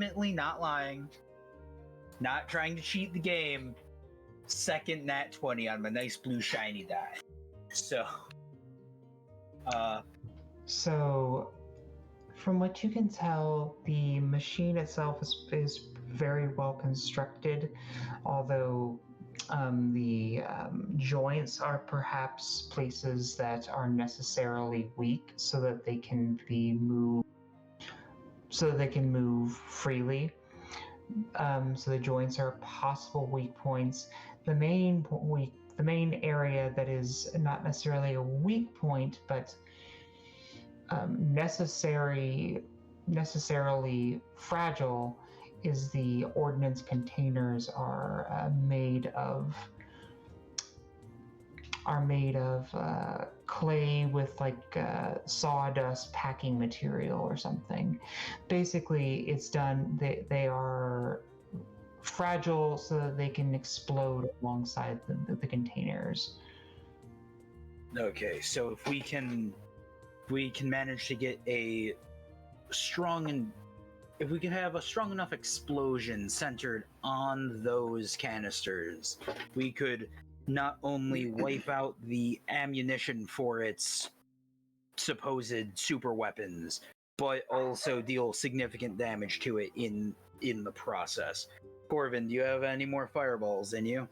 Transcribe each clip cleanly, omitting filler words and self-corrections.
legitimately not lying, not trying to cheat the game. Second nat 20 on my nice blue shiny die. So, from what you can tell, the machine itself is very well constructed, although the joints are perhaps places that are necessarily weak so that they can move freely. So the joints are possible weak points. The main area that is not necessarily a weak point, but necessarily fragile, is the ordnance containers are made of clay with like sawdust packing material or something. Basically, it's done. They are fragile so that they can explode alongside the containers. Okay, so if we can manage to get if we can have a strong enough explosion centered on those canisters, we could not only wipe out the ammunition for its supposed super weapons, but also deal significant damage to it in the process. Corvin, do you have any more fireballs in you?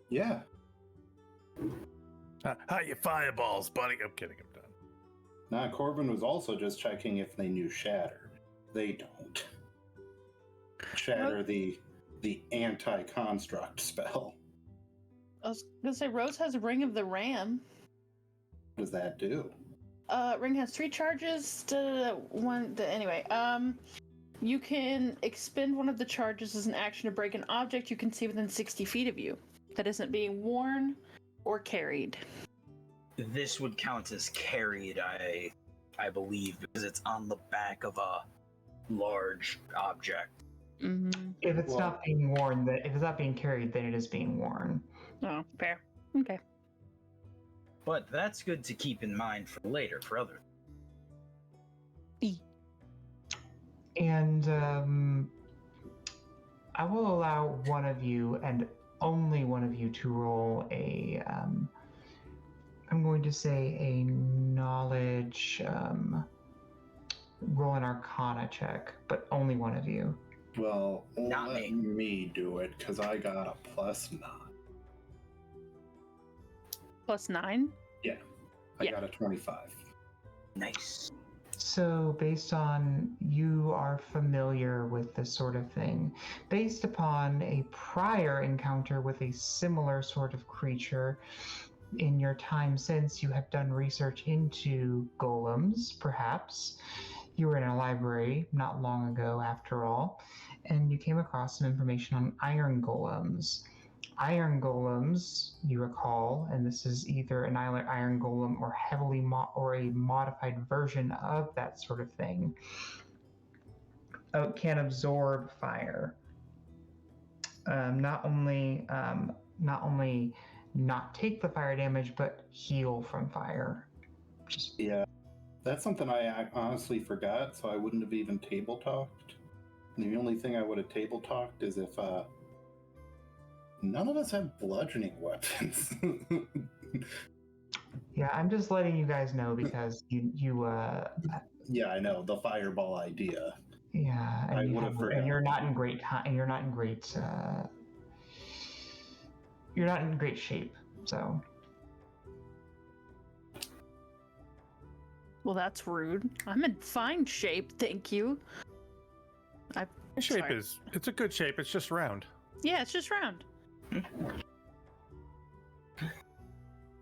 Yeah. Hi, you fireballs, buddy. I'm kidding, I'm done. Nah, Corbin was also just checking if they knew Shatter. They don't. Shatter, the anti-construct spell. I was gonna say Rose has Ring of the Ram. What does that do? Ring has 3 charges. Anyway, you can expend one of the charges as an action to break an object you can see within 60 feet of you that isn't being worn or carried. This would count as carried, I believe, because it's on the back of a large object. Mm-hmm. If it's not being worn, if it's not being carried, then it is being worn. Oh, fair. Okay. But that's good to keep in mind for later, for other. And I will allow one of you, and only one of you, to roll a, I'm going to say a knowledge, roll an arcana check, but only one of you. Well, Not let me do it, because I got a +9. +9? Yeah. I got a 25. Nice. So, based on you are familiar with this sort of thing, based upon a prior encounter with a similar sort of creature, in your time since, you have done research into golems, perhaps. You were in a library not long ago, after all, and you came across some information on iron golems. Iron golems, you recall, and this is either an iron golem or or a modified version of that sort of thing, can absorb fire. Not only not take the fire damage, but heal from fire. Yeah, that's something I honestly forgot, so I wouldn't have even table talked. And the only thing I would have table talked is if none of us have bludgeoning weapons. Yeah, I'm just letting you guys know because you Yeah, I know the fireball idea. Yeah, and I would have forgotten. And you're not in great time. And you're not in great. You're not in great shape. So. Well, that's rude. I'm in fine shape, thank you. It's a good shape. It's just round. Yeah, it's just round.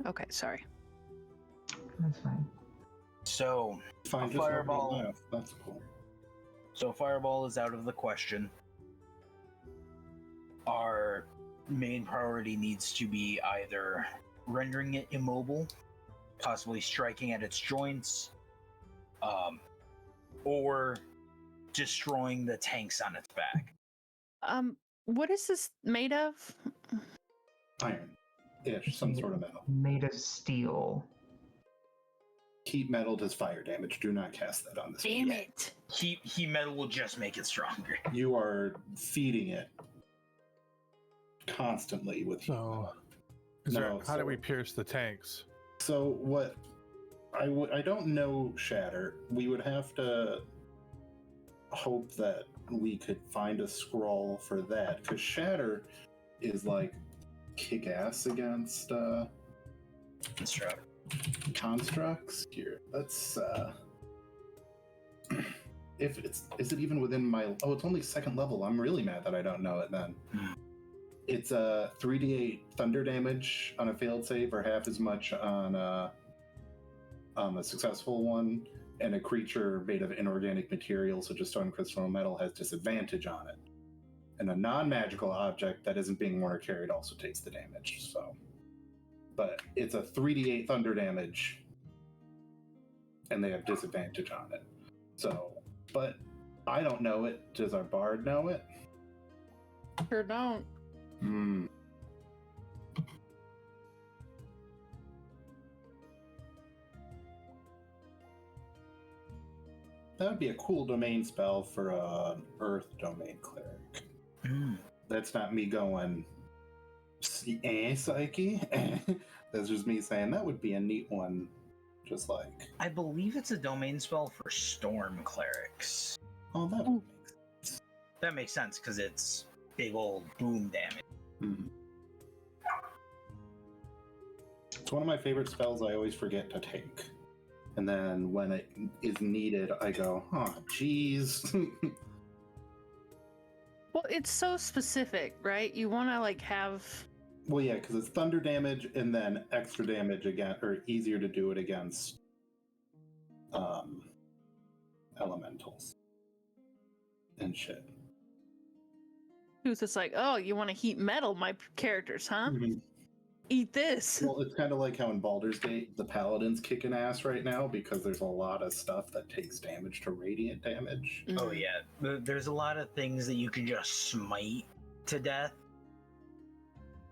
Okay, sorry. That's fine. So, Fine, fireball. That's cool. So fireball is out of the question. Our main priority needs to be either rendering it immobile, possibly striking at its joints, or destroying the tanks on its back. What is this made of? Iron. Ish, some sort of metal. Made of steel. Heat metal does fire damage. Do not cast that on this. Damn it! Heat metal will just make it stronger. You are feeding it constantly with heat metal. How do we pierce the tanks? So what? I don't know Shatter. We would have to hope that we could find a scroll for that, because Shatter is like kick ass against constructs. Here, let's if is it even within my, oh, it's only second level. I'm really mad that I don't know it then. It's a 3d8 thunder damage on a failed save, or half as much on a successful one, and a creature made of inorganic material, such as stone, crystal, or metal, has disadvantage on it. And a non-magical object that isn't being worn or carried also takes the damage. So, but it's a 3d8 thunder damage, and they have disadvantage on it. So, but I don't know it. Does our bard know it? Sure don't. That would be a cool domain spell for an Earth domain cleric. That's not me going, Psyche. That's just me saying that would be a neat one. Just like, I believe it's a domain spell for storm clerics. oh, that would make sense. That makes sense because it's big old boom damage. It's one of my favorite spells I always forget to take. And then when it is needed, I go, oh, geez. Well, it's so specific, right? You want to like have. Well, yeah, because it's thunder damage and then extra damage again, or easier to do it against elementals and shit. Who's just like, oh, you want to heat metal, my characters, huh? Mhm. Eat this. Well, it's kind of like how in Baldur's Gate, the paladin's kicking ass right now because there's a lot of stuff that takes damage to radiant damage. Oh yeah, there's a lot of things that you can just smite to death.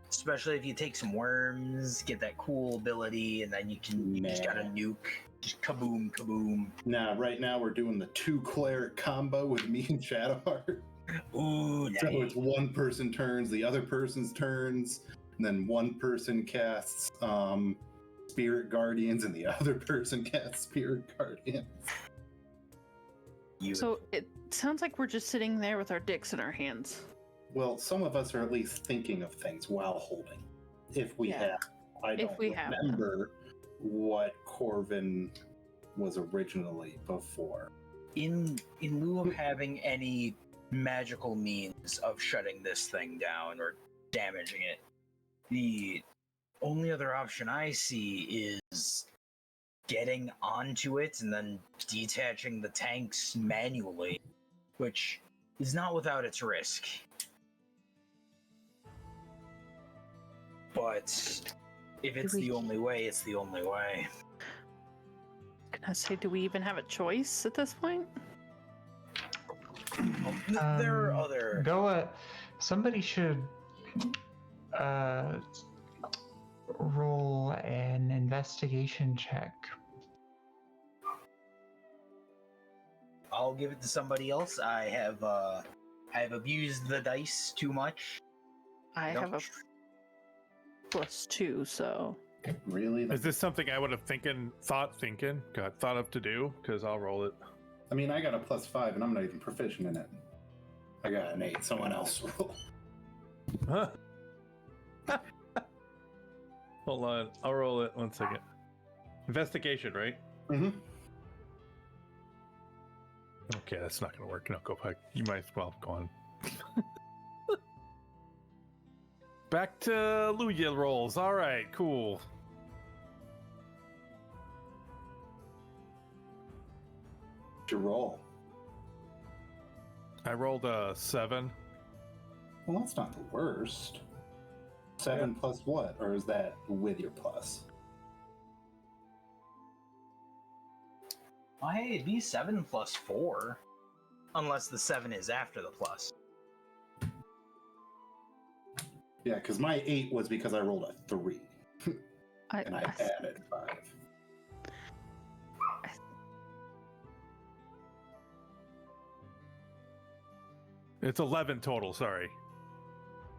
Especially if you take some worms, get that cool ability, and then you just got a nuke. Just kaboom, kaboom. Nah, right now we're doing the 2 cleric combo with me and Shadowheart. Ooh, nice. So it's one person turns, the other person's turns, and then one person casts Spirit Guardians, and the other person casts Spirit Guardians. So it sounds like we're just sitting there with our dicks in our hands. Well, some of us are at least thinking of things while holding. If we Yeah. have. I don't remember what Corvin was originally before. In lieu of having any magical means of shutting this thing down or damaging it, the only other option I see is getting onto it and then detaching the tanks manually, which is not without its risk. But if it's the only way, it's the only way. Can I say, do we even have a choice at this point? There are other... Somebody should roll an investigation check. I'll give it to somebody else. I have abused the dice too much. I have a +2, so. Really? Is this something I would have thought of to do? Because I'll roll it. I mean, I got a +5 and I'm not even proficient in it. I got an 8. Someone else roll. Huh? Hold on. I'll roll it. 1 second. Investigation, right? Mm-hmm. Okay, that's not going to work. No, go back. You might as well go on. Back to Luya rolls. All right, cool. What's your roll? I rolled a 7. Well, that's not the worst. 7 plus what? Or is that with your plus? Why, it'd be 7 plus 4. Unless the 7 is after the plus. Yeah, because my 8 was because I rolled a 3. And I added 5. It's 11 total, sorry.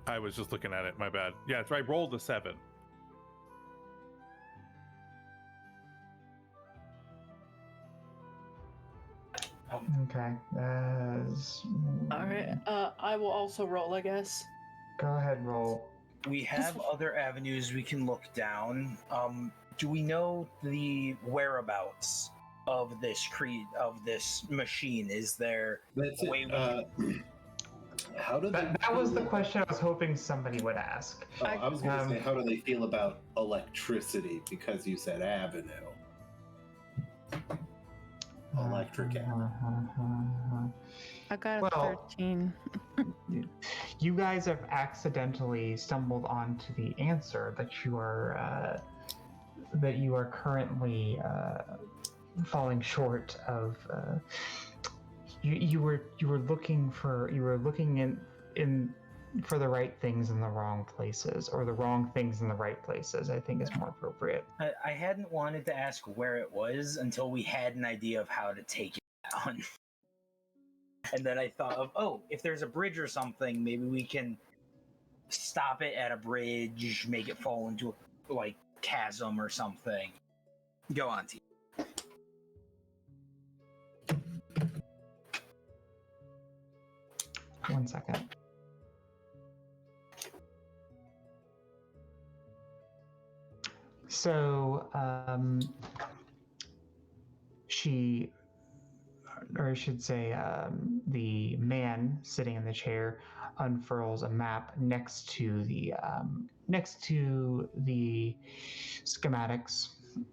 I was just looking at it, my bad. Yeah, it's right, rolled a 7. Okay. All right. I will also roll, I guess. Go ahead, roll. We have other avenues we can look down. Do we know the whereabouts of this machine? Is there That's a way it. How do they? That was the question I was hoping somebody would ask. Oh, I was going to say, how do they feel about electricity? Because you said avenue. Electric avenue. I got a Well, 13. You guys have accidentally stumbled onto the answer that you are currently falling short of. You were looking in for the right things in the wrong places, or the wrong things in the right places, I think is more appropriate. I hadn't wanted to ask where it was until we had an idea of how to take it down. And then I thought of, if there's a bridge or something, maybe we can stop it at a bridge, make it fall into a chasm or something. Go on, T. One second. So, the man sitting in the chair unfurls a map next to the schematics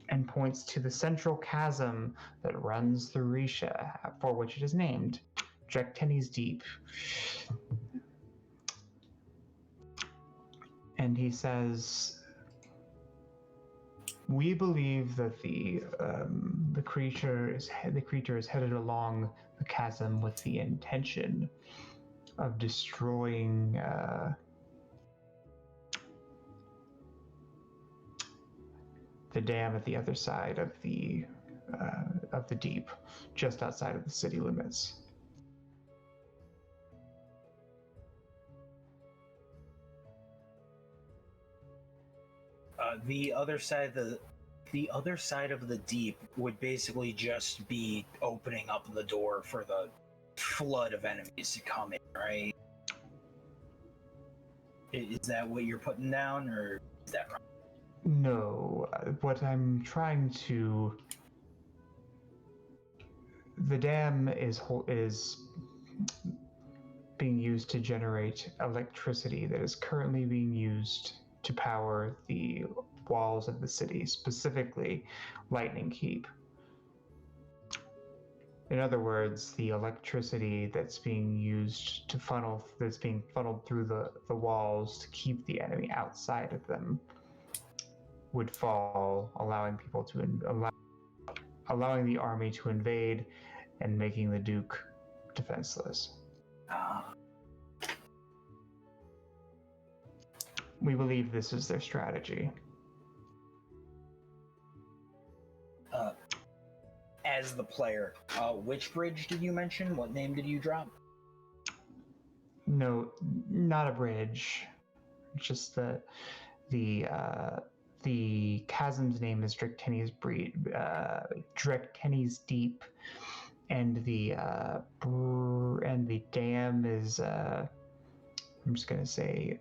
and points to the central chasm that runs through Risha, for which it is named Drektenny's Deep. And he says, "We believe that the creature is headed along the chasm with the intention of destroying the dam at the other side of the deep, just outside of the city limits." The other side of the deep would basically just be opening up the door for the flood of enemies to come in, right? Is that what you're putting down, or is that wrong? No, what I'm trying to... The dam is being used to generate electricity that is currently being used to power the walls of the city, specifically Lightning Keep. In other words, the electricity that's being used to that's being funneled through the walls to keep the enemy outside of them would fall, allowing the army to invade and making the Duke defenseless. We believe this is their strategy. As the player, which bridge did you mention? What name did you drop? No, not a bridge. Just the chasm's name is Drektenny's Deep, and the dam is I'm just gonna say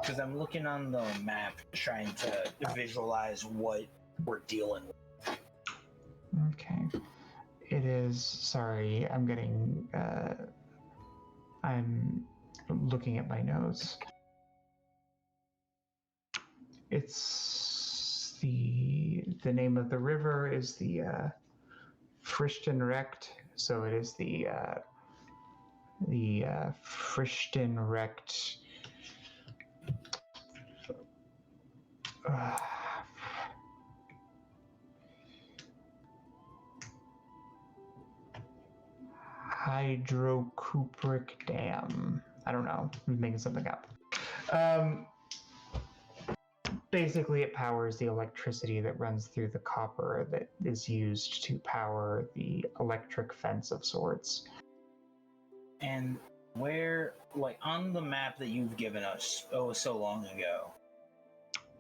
because I'm looking on the map trying to visualize what we're dealing with. Okay. It is, sorry, I'm looking at my notes. It's the name of the river is the Frichtenrecht, so it is the Frichtenrecht Hydrocupric Dam. I don't know. I'm making something up. Basically, it powers the electricity that runs through the copper that is used to power the electric fence of sorts. And where, like, on the map that you've given us so long ago,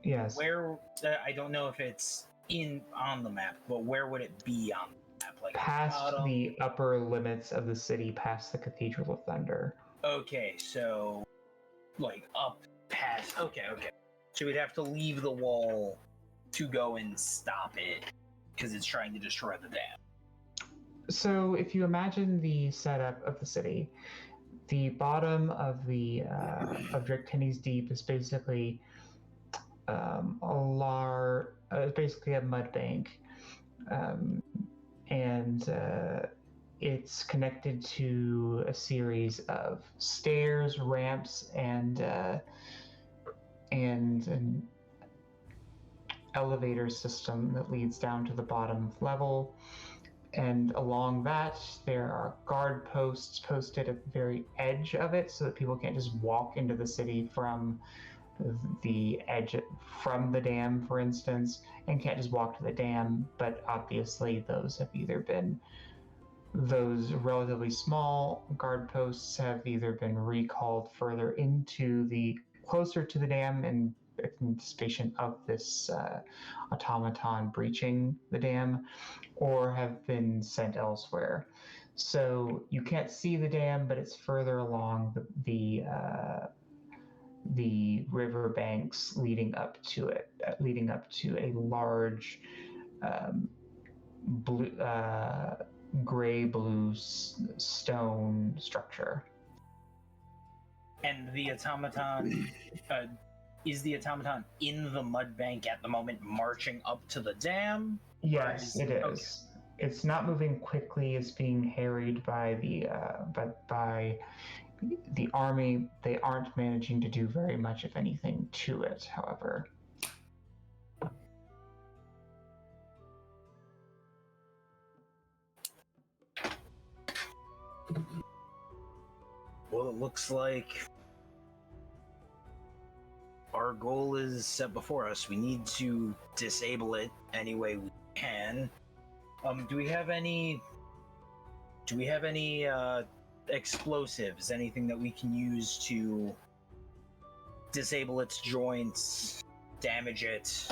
Yes. where, I don't know if it's on the map, but where would it be on the map? Like, Past the upper limits of the city, past the Cathedral of Thunder. Okay, so, like, up past, okay. So we'd have to leave the wall to go and stop it, because it's trying to destroy the dam. So if you imagine the setup of the city, the bottom of the of Drectini's Deep is basically basically a mud bank, and it's connected to a series of stairs, ramps, and an elevator system that leads down to the bottom level. And along that, there are guard posts posted at the very edge of it so that people can't just walk into the city from the edge, from the dam, for instance, and can't just walk to the dam. But obviously, those relatively small guard posts have either been recalled further closer to the dam in anticipation of this automaton breaching the dam, or have been sent elsewhere. So you can't see the dam, but it's further along the river banks leading up to it, leading up to a large gray-blue stone structure. And the automaton, is the automaton in the mud bank at the moment, marching up to the dam? Yes, it is. Okay. It's not moving quickly. It's being harried by the army. They aren't managing to do very much, if anything, to it, however. Well, it looks like our goal is set before us. We need to disable it any way we can. Do we have any explosives? Anything that we can use to disable its joints, damage it?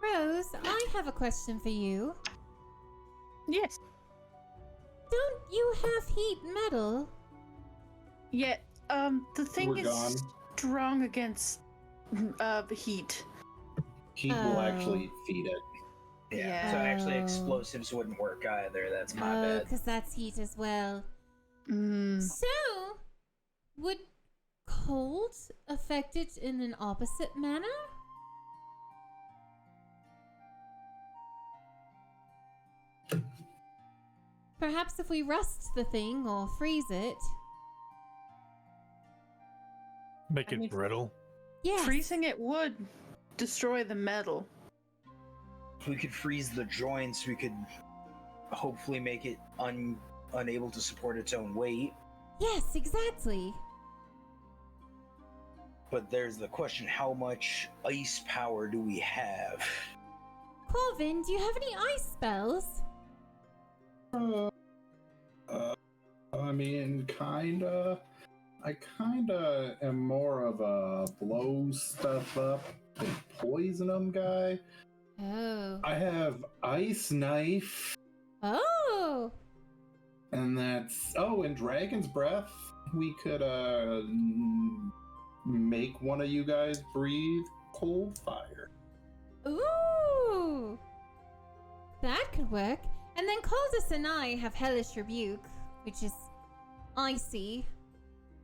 Rose, I have a question for you. Yes. Don't you have heat metal? Yeah, the thing is gone. strong against heat. Heat will actually feed it. Yeah. So actually explosives wouldn't work either. That's my bad. Because that's heat as well. Mm. So, would cold affect it in an opposite manner? Perhaps if we rust the thing or freeze it. Make it brittle. Yes. Freezing it would destroy the metal. If we could freeze the joints, we could hopefully make it unable to support its own weight. Yes, exactly. But there's the question, how much ice power do we have? Corvin, do you have any ice spells? I mean, I kinda am more of a blow stuff up and poison them guy. Oh. I have ice knife, Oh. and and dragon's breath. We could make one of you guys breathe cold fire. Ooh. That could work. And then Coldus and I have Hellish Rebuke, which is icy.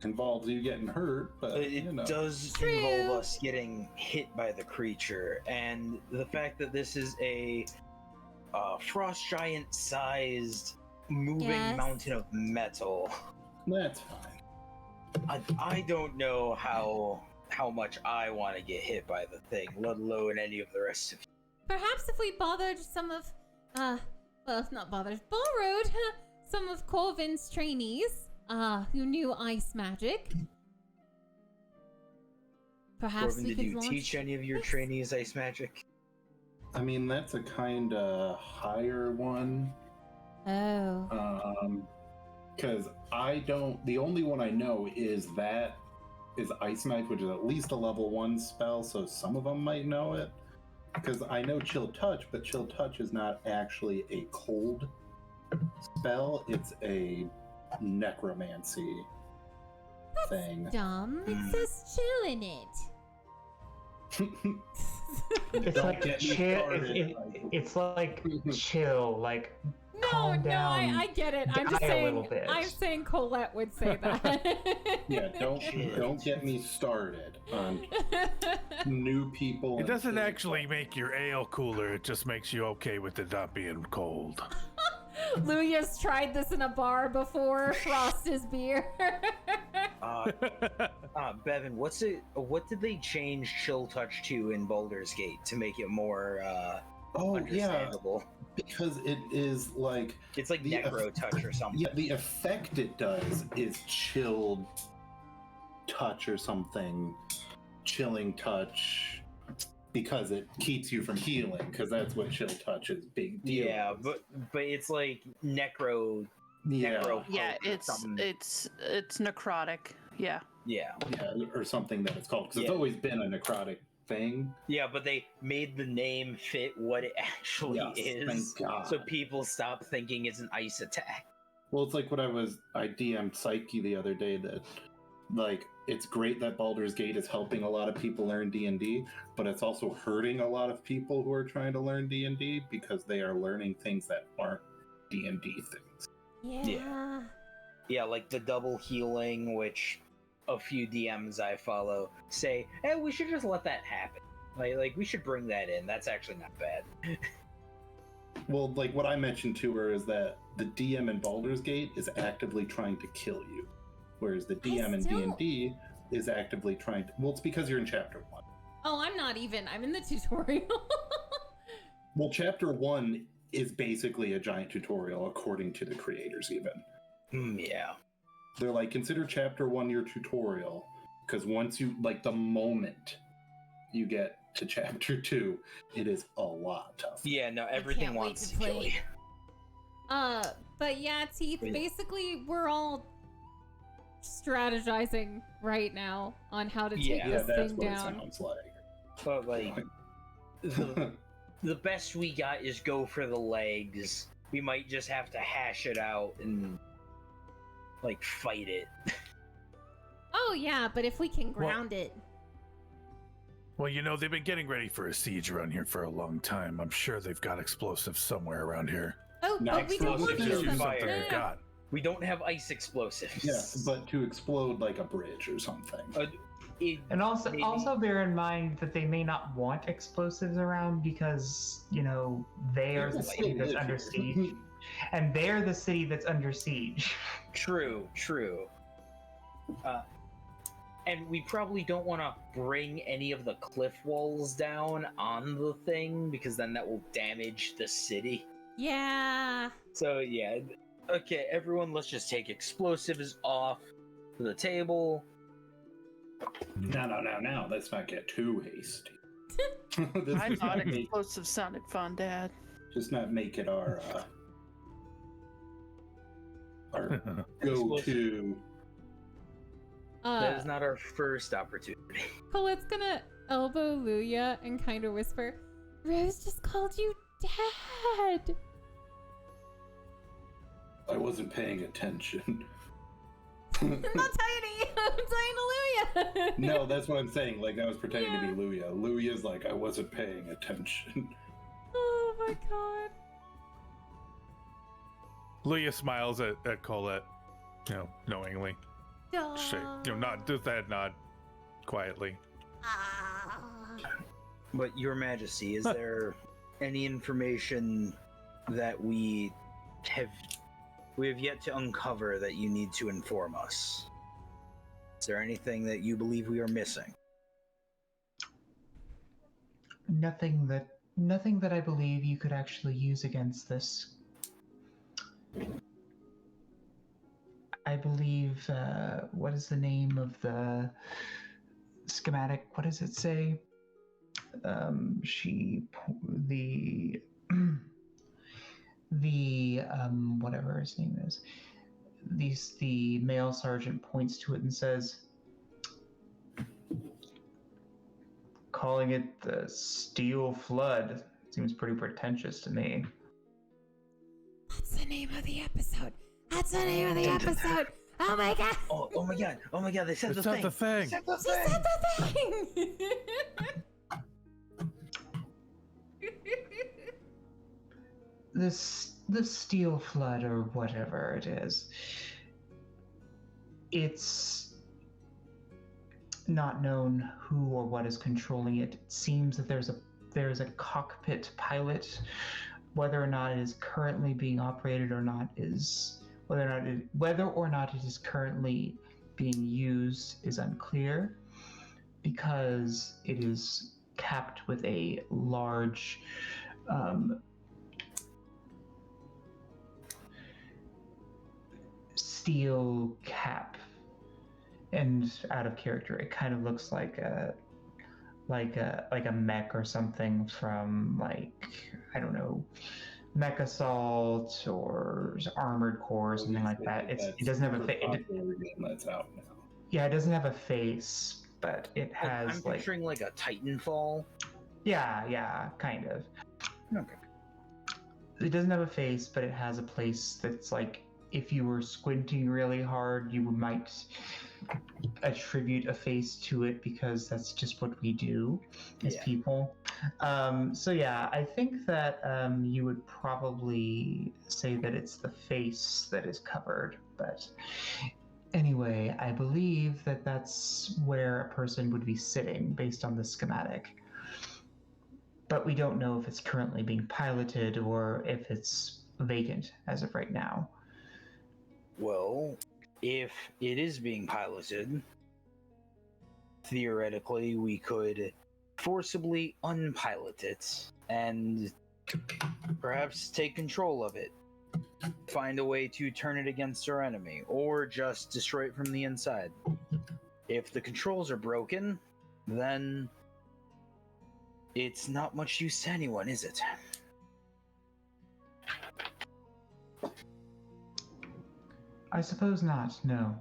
Involves you getting hurt, but it does True. involve us getting hit by the creature, and the fact that this is a frost giant sized moving mountain of metal. That's fine. I don't know how much I want to get hit by the thing, let alone any of the rest of you. Perhaps if we bothered some of, borrowed some of Corvin's trainees, who knew ice magic. Perhaps Corbin, we did could you launch... teach any of your trainees ice magic? I mean, that's a kind of higher one. Oh. Because I don't. The only one I know is Ice Knife, which is at least a level 1 spell, so some of them might know it. Because I know Chill Touch, but Chill Touch is not actually a cold spell, it's a necromancy thing. Dumb. It says chill in it. It's Don't like get me chill. started. It's like chill, like No, calm down. I get it. I'm just die a saying. little bit. I'm saying Colette would say that. Yeah, don't get me started on new people. It and doesn't things. actually make your ale cooler, it just makes you okay with it not being cold. Luya's tried this in a bar before. Frost his beer. Bevan, what did they change Chill Touch to in Baldur's Gate to make it more understandable? Because it is like It's like Necro Touch or something. Yeah, the effect it does is chilled touch or something, chilling touch, because it keeps you from healing. Because that's what chill touch is, big deal. Yeah, but it's like necro. Yeah, Necro Yeah, poke or it's something. it's necrotic. Yeah. Yeah. or something that it's called. Because it's Yeah. always been a necrotic thing. Yeah, but they made the name fit what it actually Yes, is. thank God. So people stop thinking it's an ice attack. Well, it's like I DM'd Psyche the other day that, like, it's great that Baldur's Gate is helping a lot of people learn D&D, but it's also hurting a lot of people who are trying to learn D&D because they are learning things that aren't D&D things. Yeah. Yeah, like the double healing, which a few DMs I follow say, hey, we should just let that happen. Like we should bring that in. That's actually not bad. Well, like what I mentioned to her is that the DM in Baldur's Gate is actively trying to kill you, whereas the DM in D&D is actively trying to... Well, it's because you're in Chapter 1. Oh, I'm not even. I'm in the tutorial. Well, Chapter 1 is basically a giant tutorial, according to the creators, even. Yeah. They're like, consider Chapter 1 your tutorial, because once you, like, the moment you get to Chapter 2, it is a lot tougher. Yeah, no, everything can't wait wants to to kill play. you. But yeah, Teeth, Yeah. basically we're all strategizing right now on how to take Yeah, this that's thing what down. it sounds like. But like the best we got is go for the legs. We might just have to hash it out and like fight it. Oh yeah, but if we can ground it. Well, you know, they've been getting ready for a siege around here for a long time. I'm sure they've got explosives somewhere around here. Oh, Not but we don't want explosives, to just use them. fire. Something No, they've no, no. got. We don't have ice explosives. Yeah, but to explode like a bridge or something. And also, Maybe. also bear in mind that they may not want explosives around because, you know, they are the People city still that's live under here. siege. And they're the city that's under siege. True. And we probably don't want to bring any of the cliff walls down on the thing because then that will damage the city. Yeah. So yeah, okay, everyone, let's just take explosives off the table. No, let's not get too hasty. I thought explosives sounded fun, Dad. Just not make it our go-to. That is not our first opportunity. Colette's gonna elbow Luya and kind of whisper, Rose just called you Dad. I wasn't paying attention. I'm not Tiny. I'm talking to Luya. No, that's what I'm saying. Like, I was pretending to be Luya. Luya's like, I wasn't paying attention. Oh my god. Leah smiles at Colette, you know, knowingly. Shake, you know, nod, does that nod quietly. But Your Majesty, is there any information that we have yet to uncover that you need to inform us? Is there anything that you believe we are missing? Nothing that I believe you could actually use against this. I believe, what is the name of schematic. What does it say? The whatever his name is, the male sergeant points to it and says, calling it the Steel Flood seems pretty pretentious to me. That's the name of the episode. That's the name of the episode. Oh my god. Oh my god. Oh my god. They said It's the not thing. the thing. They said the She thing. said the thing. The Steel Flood, or whatever it is, it's not known who or what is controlling it. It seems that there's a cockpit pilot. Whether or not it is currently being operated or not is whether or not it is currently being used is unclear, because it is capped with a large steel cap, and out of character. It kind of looks like a mech or something from, like, I don't know, Mech Assault or Armored Core or something like that. It doesn't have a face. That's out now. Yeah, it doesn't have a face, but it has I'm picturing like a Titanfall. Yeah, kind of. Okay. It doesn't have a face, but it has a place that's like, if you were squinting really hard, you might attribute a face to it, because that's just what we do as people. So yeah, I think that you would probably say that it's the face that is covered. But anyway, I believe that that's where a person would be sitting based on the schematic. But we don't know if it's currently being piloted or if it's vacant as of right now. Well, if it is being piloted, theoretically we could forcibly unpilot it and perhaps take control of it. Find a way to turn it against our enemy, or just destroy it from the inside. If the controls are broken, then it's not much use to anyone, is it? I suppose not, no.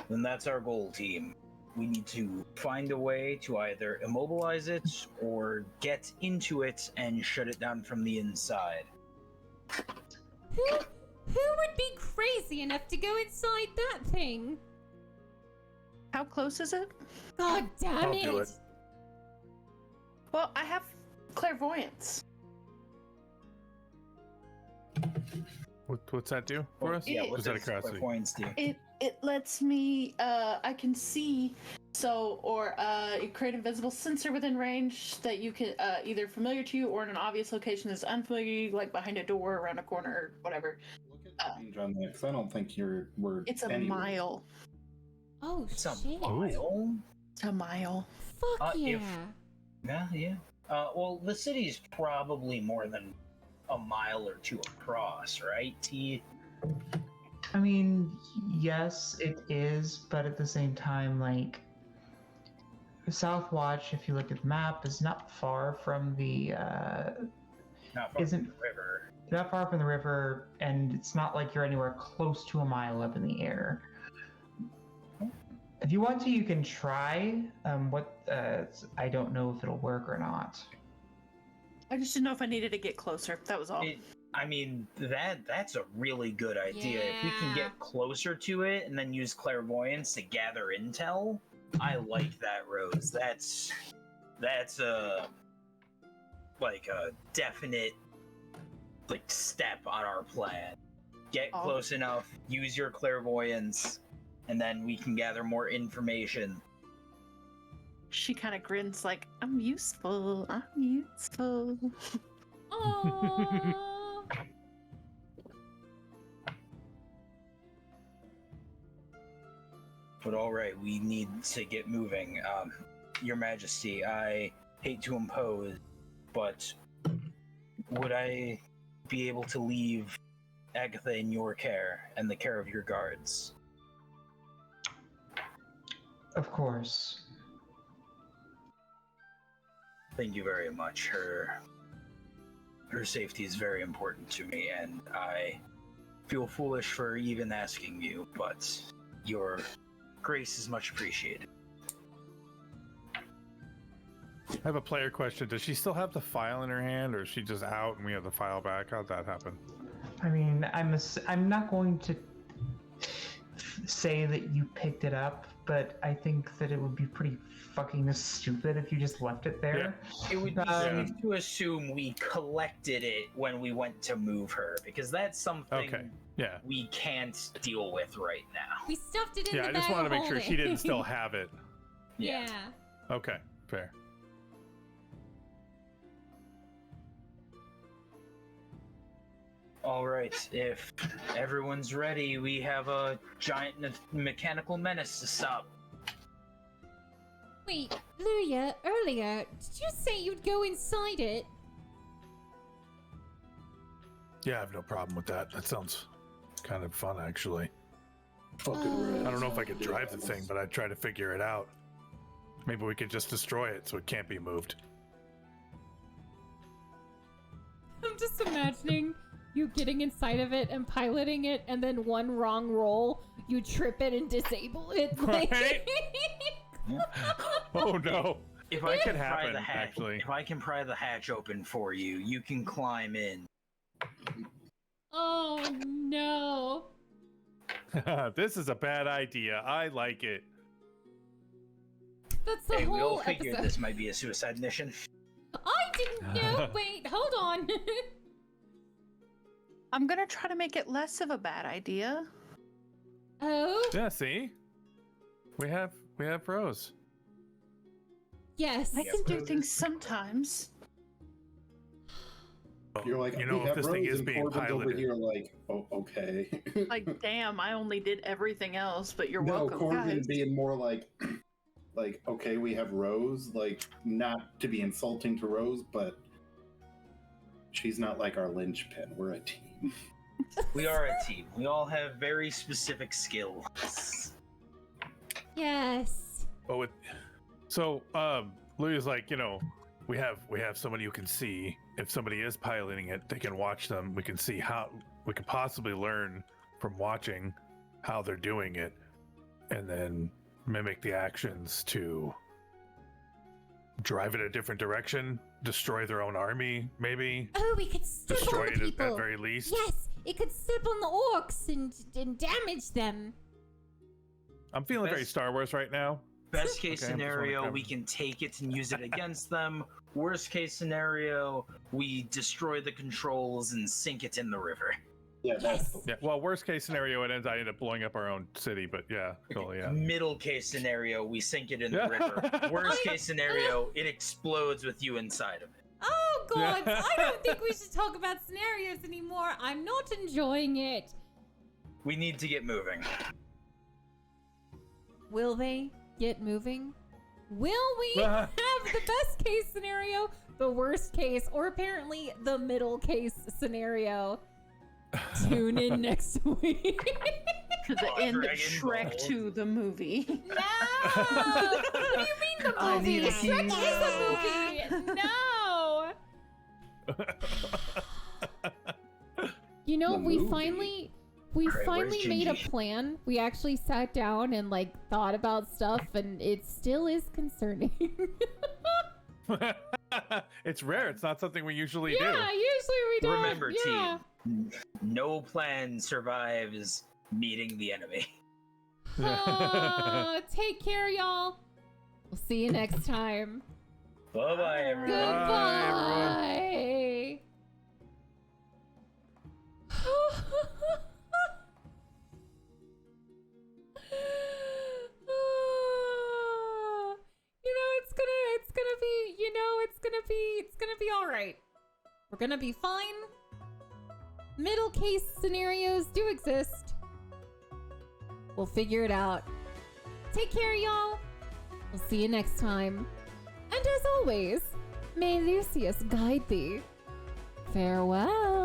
Then that's our goal, team. We need to find a way to either immobilize it or get into it and shut it down from the inside. Who would be crazy enough to go inside that thing? How close is it? God damn I'll it. do it. Well, I have clairvoyance. What's that do for us? Yeah, It- what's Just out of that curiosity. points do? It lets me I can see, you create a visible sensor within range that you can either familiar to you or in an obvious location that's unfamiliar to you, like behind a door, around a corner, whatever. Look at the range on that, because I don't think we're. It's a anywhere. mile. Oh, It's a shit. mile? It's a mile. Fuck if- yeah. Yeah. Well, the city's probably more than a mile or two across, right, T? I mean, yes, it is, but at the same time, like, South Watch, if you look at the map, is not far from the Not far Isn't- from the river. not far from the river, and it's not like you're anywhere close to a mile up in the air. If you want to, you can try. I don't know if it'll work or not. I just didn't know if I needed to get closer. That was all. I mean, that's a really good idea. If we can Yeah. get closer to it and then use clairvoyance to gather intel, I like that, Rose. That's a definite step on our plan. Get Oh. close enough, use your clairvoyance, and then we can gather more information. She kind of grins like, I'm useful. I'm useful. Aww. But alright, we need to get moving. Your Majesty, I hate to impose, but would I be able to leave Agatha in your care and the care of your guards? Of course. Thank you very much. Her safety is very important to me, and I feel foolish for even asking you, but your grace is much appreciated. I have a player question. Does she still have the file in her hand, or is she just out and we have the file back? How'd that happen? I mean, I'm not going to say that you picked it up, but I think that it would be pretty fucking stupid if you just left it there. It would be safe to assume we collected it when we went to move her, because that's something we can't deal with right now. We stuffed it in the bag. Yeah, I just wanted to make sure she didn't still have it. Yeah. Okay, fair. All right, if everyone's ready, we have a giant mechanical menace to stop. Wait, Luya, earlier, did you say you'd go inside it? Yeah, I have no problem with that. That sounds kind of fun, actually. Fucking I don't know if I could drive the thing, but I'd try to figure it out. Maybe we could just destroy it so it can't be moved. I'm just imagining you getting inside of it and piloting it, and then one wrong roll, you trip it and disable it. Right? Oh no! If I can pry the hatch, if I can pry the hatch open for you, you can climb in. Oh no! This is a bad idea. I like it. That's the Hey, we all whole figured episode. this might be a suicide mission. I didn't know. Wait, hold on. I'm gonna try to make it less of a bad idea. Oh Yeah, see? We have Rose. yes. I can do things sometimes. You're like, you know, we if have this thing Rose is and being Corbin's over piloted. here like, oh, okay. Like, damn, I only did everything else, but you're No, welcome, Corbin guys. being more like, okay, we have Rose, like, not to be insulting to Rose, but she's not like our linchpin. We're a team. We are a team. We all have very specific skills. Yes. But Louis like, you know, we have somebody who can see. If somebody is piloting it, they can watch them. We can see how we could possibly learn from watching how they're doing it, and then mimic the actions to drive it a different direction, destroy their own army, maybe. Oh, we could step Destroy on it the at people. very least. Yes, it could step on the orcs and damage them. I'm feeling very Best- Star Wars right now. Best case Okay, I'm just scenario, wondering. we can take it and use it against them. Worst case scenario, we destroy the controls and sink it in the river. Yeah, Yes. Yeah. Well, worst case scenario, I end up blowing up our own city. But yeah, cool. Yeah. Middle case scenario, we sink it in the Yeah. river. Worst case scenario, it explodes with you inside of it. Oh God, I don't think we should talk about scenarios anymore. I'm not enjoying it. We need to get moving. Will they get moving? Will we have the best case scenario, the worst case, or apparently the middle case scenario? Tune in next week. To the end of Dragon Shrek Ball. 2, the movie. No! What do you mean the I movie? need a Shrek hero. is a movie! No! You know, The we movie? finally Alright, where's made a Gingy? plan. We actually sat down and like thought about stuff, and it still is concerning. It's rare. It's not something we usually Yeah, usually we don't. Remember, yeah. team, no plan survives meeting the enemy. do. Take care, y'all. We'll see you next time. Bye-bye, everyone. Goodbye. It's gonna be all right. We're gonna be fine. Middle case scenarios do exist. We'll figure it out. Take care, y'all. We'll see you next time. And as always, may Lucius guide thee. Farewell.